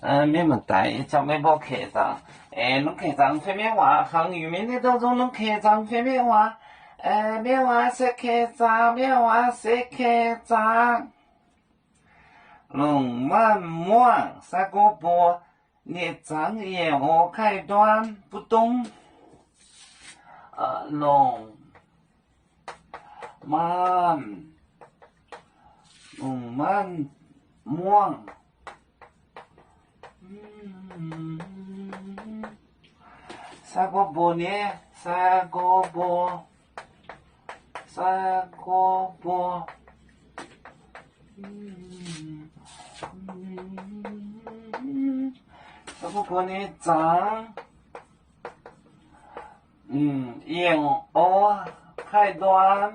你们带叫咩波客栈？侬客栈方面话，汉语名的当中，侬客栈方面话，咩话是客栈？咩话是客栈？龙门门三个波，你张眼我开端不懂。龙门门。三个波呢？三个波。三个波呢？张。引我开端。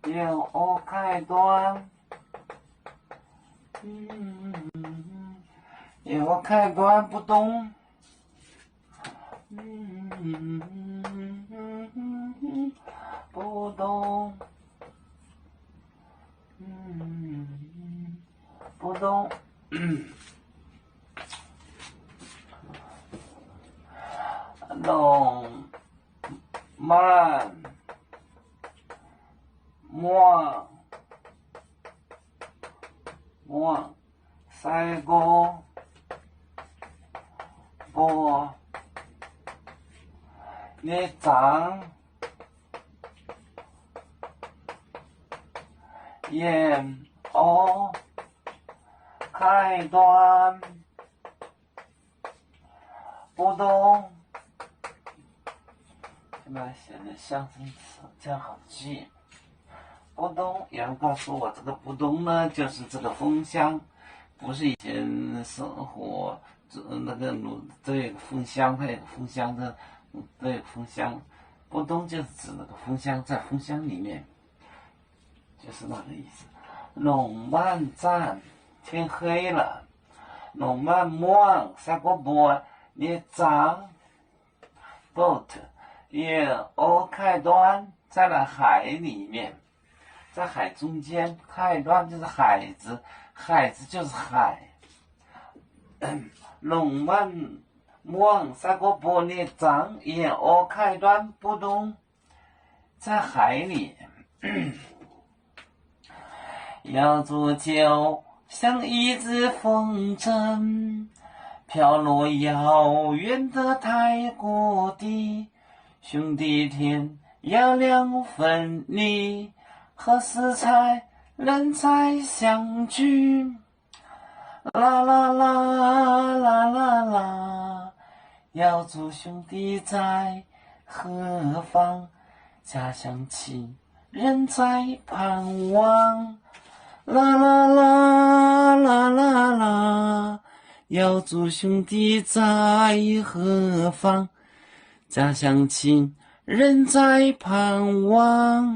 引我开端。引我开端不懂。不懂。不懂。龙门门三个波，你张眼哦开端不懂。现在写的象声词，这样好记。不懂，有人告诉我，这个不懂呢，就是这个风箱，不是以前生活那个这个风箱，它有个风箱的，这个风箱，不懂就是指那个风箱，在风箱里面，就是那个意思。龙门站，天黑了。龙门门三个波，你张 boat。引我开端在了海里面，在海中间，开端就是海子，海子就是海。龙门门三个玻璃张，引我开端不懂，在海里。要做就像一只风筝，飘落遥远的太谷地。兄弟天要两分离，何时才能再相聚？啦啦啦啦啦啦，要祝兄弟在何方？家乡亲人在盼望。啦啦啦啦啦啦，要祝兄弟在何方？家乡亲人在盼望。